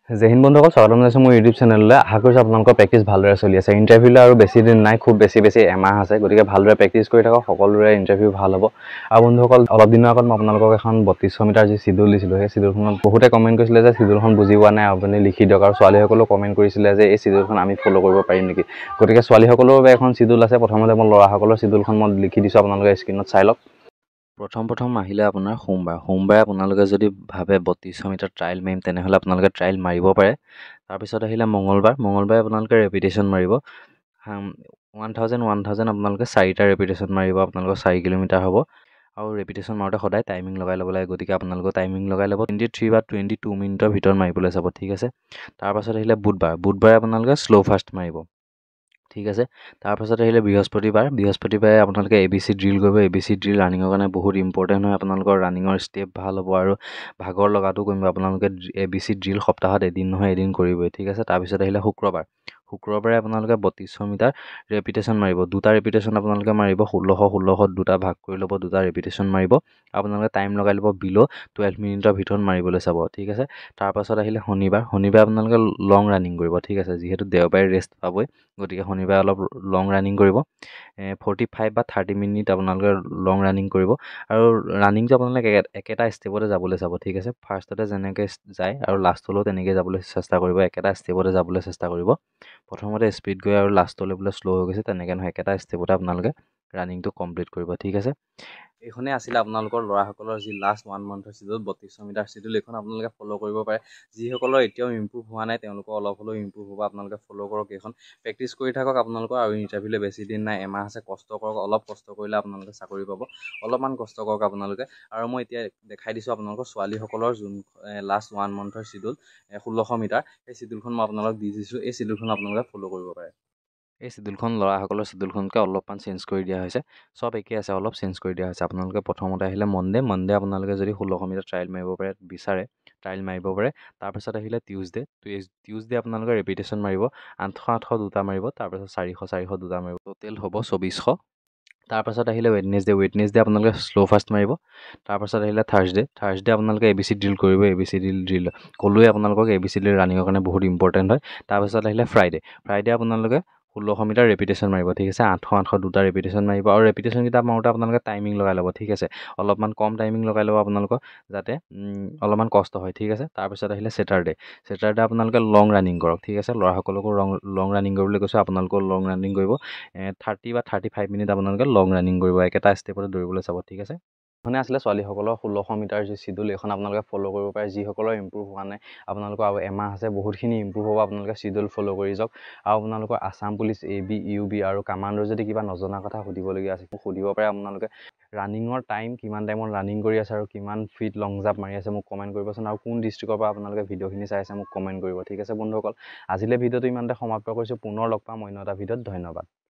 জয় হিন্দ বন্ধুসকল, স্বাগতম জনাইছোঁ মোৰ ইউটিউব চেনেললৈ। আশা কৰিছোঁ আপোনালোকৰ প্ৰেক্টিছ ভালদৰে চলি আছে। ইণ্টাৰভিউলৈ আৰু বেছি দিন নাই, খুব বেছি এমাহ আছে। গতিকে ভালদৰে প্ৰেক্টিছ কৰি থাকক, সকলোৰে ইণ্টাৰভিউ ভাল হ'ব। আৰু বন্ধুসকল, অলপ দিনৰ আগত মই আপোনালোকক এখন 3200 মিটাৰ যি চিডিউল দিছিলোঁ, সেই চিডিউলখনত বহুতে কমেণ্ট কৰিছিলে যে চিডিউলখন বুজি পোৱা নাই, আপুনি লিখি দিয়ক। আৰু ছোৱালীসকলেও কমেণ্ট কৰিছিলে যে এই চিডিউলখন আমি ফ'ল' কৰিব পাৰিম নেকি। গতিকে ছোৱালীসকলৰ বাবে এখন চিডিউল আছে। প্ৰথমতে মই ল'ৰাসকলৰ চিডিউলখন মই লিখি দিছোঁ, আপোনালোকে স্ক্ৰীণত চাই লওক। প্ৰথম আহিলে আপোনাৰ সোমবাৰে আপোনালোকে যদি ভাবে 3200 মিটাৰ ট্ৰায়েল মাৰিম, তেনেহ'লে আপোনালোকে ট্ৰায়েল মাৰিব পাৰে। তাৰপিছত আহিলে মঙলবাৰে আপোনালোকে ৰেপিটেশ্যন মাৰিব। 1000 আপোনালোকে 4টা ৰেপিটেশ্যন মাৰিব। আপোনালোকৰ 4 কিলোমিটাৰ হ'ব। আৰু ৰেপিটেশ্যন মাৰোঁতে সদায় টাইমিং লগাই ল'ব লাগে। গতিকে আপোনালোকৰ টাইমিং লগাই ল'ব 23 বা 22 মিনিটৰ ভিতৰত মাৰিবলৈ চাব, ঠিক আছে। তাৰপাছত আহিলে বুধবাৰে আপোনালোকে শ্ল' ফাষ্ট মাৰিব, ঠিক আছে। তাৰপাছত আহিলে বৃহস্পতিবাৰে আপোনালোকে ABC ড্ৰিল কৰিব। ABC ড্ৰিল ৰানিঙৰ কাৰণে বহুত ইম্পৰ্টেণ্ট হয়। আপোনালোকৰ ৰানিঙৰ ষ্টেপ ভাল হ'ব আৰু ভাগৰ লগাটো কমিব। আপোনালোকে ABC ড্ৰিল সপ্তাহত এদিন নহয় এদিন কৰিবই, ঠিক আছে। তাৰপিছত আহিলে শুক্ৰবাৰে আপোনালোকে 3200 মিটাৰ ৰেপিটেশ্যন মাৰিব। 2টা ৰেপিটেশ্যন আপোনালোকে মাৰিব। 1600 দুটা ভাগ কৰি ল'ব, 2টা ৰেপিটেশ্যন মাৰিব। আপোনালোকে টাইম লগাই ল'ব বিল' 12 মিনিটৰ ভিতৰত মাৰিবলৈ চাব, ঠিক আছে। তাৰপাছত আহিলে শনিবাৰে আপোনালোকে লং ৰানিং কৰিব, ঠিক আছে। যিহেতু দেওবাৰে ৰেষ্ট পাবই, গতিকে শনিবাৰে অলপ লং ৰানিং কৰিব। 45 বা 30 মিনিট আপোনালোকে লং ৰানিং কৰিব। আৰু ৰানিংটো আপোনালোকে একেটা ষ্টেপতে যাবলৈ চাব, ঠিক আছে। ফাৰ্ষ্টতে যেনেকৈ যায় আৰু লাষ্টলৈও তেনেকৈ যাবলৈ চেষ্টা কৰিব। একেটা ষ্টেপতে যাবলৈ চেষ্টা কৰিব। প্ৰথমতে স্পীড গৈ আৰু লাষ্টলৈ বোলে শ্ল' হৈ গৈছে, তেনেকৈ নহয়। একেটা ষ্টেপতে আপোনালোকে ৰানিংটো কমপ্লিট কৰিব, ঠিক আছে। এইখনেই আছিলে আপোনালোকৰ ল'ৰাসকলৰ যি লাষ্ট 1 মান্থৰ চিডিউল, 3200 মিটাৰ চিডিউল। এইখন আপোনালোকে ফ'ল' কৰিব পাৰে। যিসকলৰ এতিয়াও ইম্প্ৰুভ হোৱা নাই, তেওঁলোকৰ অলপ হ'লেও ইম্প্ৰুভ হ'ব। আপোনালোকে ফ'ল' কৰক, এইখন প্ৰেক্টিছ কৰি থাকক আপোনালোকৰ। আৰু ইণ্টাৰভিউলৈ বেছি দিন নাই, এমাহ আছে। কষ্ট কৰক, অলপ কষ্ট কৰিলে আপোনালোকে চাকৰি পাব। অলপমান কষ্ট কৰক আপোনালোকে। আৰু মই এতিয়া দেখাই দিছোঁ আপোনালোকৰ ছোৱালীসকলৰ যোন লাষ্ট 1 মান্থৰ চিডিউল 1600 মিটাৰ, সেই চিডিউলখন মই আপোনালোকক দি দিছোঁ। এই চিডিউলখন আপোনালোকে ফ'ল' কৰিব পাৰে। এই চিডিউলখন ল'ৰাসকলৰ চিডিউলখনকৈ অলপমান চেঞ্জ কৰি দিয়া হৈছে। চব একেই আছে, অলপ চেঞ্জ কৰি দিয়া হৈছে। আপোনালোকে প্ৰথমতে আহিলে মনডে আপোনালোকে যদি 1600 মিটাৰ ট্ৰায়েল মাৰিব পাৰে বিচাৰে, ট্ৰায়েল মাৰিব পাৰে। তাৰপিছত আহিলে টিউজডে আপোনালোকে ৰেপিটেশ্যন মাৰিব। 800 দুটা মাৰিব। তাৰপিছত 400 দুটা মাৰিব। টোটেল হ'ব 2400। তাৰপাছত আহিলে ৱেডনেছডে আপোনালোকে শ্ল' ফাষ্ট মাৰিব। তাৰপাছত আহিলে থাৰ্ছডে আপোনালোকে ABC ড্ৰিল কৰিব। ABC ড্ৰিল ক'লোৱে আপোনালোকক, ABC ড্ৰিল ৰানিঙৰ কাৰণে বহুত ইম্পৰ্টেণ্ট হয়। তাৰপাছত আহিলে ফ্ৰাইডে আপোনালোকে 1600 মিটাৰ ৰেপিটেশ্যন মাৰিব, ঠিক আছে। 800 দুটা ৰেপিটেশ্যন মাৰিব। আৰু ৰেপিটেশ্যনকেইটা মাৰোঁতে আপোনালোকে টাইমিং লগাই ল'ব, ঠিক আছে। অলপমান কম টাইমিং লগাই ল'ব আপোনালোকৰ, যাতে অলপমান কষ্ট হয়, ঠিক আছে। তাৰপিছত আহিলে ছেটাৰডে আপোনালোকে লং ৰানিং কৰক, ঠিক আছে। ল'ৰাসকলকো লং ৰানিং কৰিবলৈ কৈছোঁ, আপোনালোকেও লং ৰানিং কৰিব। 30 বা 35 মিনিট আপোনালোকে লং ৰানিং কৰিব। একেটা ষ্টেপতে দৌৰিবলৈ চাব, ঠিক আছে। এইখনে আছিলে ছোৱালীসকলৰ 1600 মিটাৰ যি চিডিউল, এইখন আপোনালোকে ফ'ল' কৰিব পাৰে। যিসকলৰ ইম্প্ৰুভ হোৱা নাই, আপোনালোকৰ আৰু এমাহ আছে, বহুতখিনি ইম্প্ৰুভ হ'ব। আপোনালোকে চিডিউল ফ'ল' কৰি যাওক। আৰু আপোনালোকৰ আছাম পুলিচ, AB, UB আৰু কামাণ্ডৰ যদি কিবা নজনা কথা সুধিবলগীয়া আছে, মোক সুধিব পাৰে আপোনালোকে। ৰানিঙৰ টাইম, কিমান টাইমত ৰানিং কৰি আছে আৰু কিমান ফিট লং জাম্প মাৰি আছে, মোক কমেণ্ট কৰিবচোন। আৰু কোন ডিষ্ট্ৰিক্টৰ পৰা আপোনালোকে ভিডিঅ'খিনি চাই আছে, মোক কমেণ্ট কৰিব, ঠিক আছে বন্ধুসকল। আজিলৈ ভিডিঅ'টো ইমানতে সমাপ্ত কৰিছোঁ। পুনৰ লগ পাম অন্য এটা ভিডিঅ'ত। ধন্যবাদ।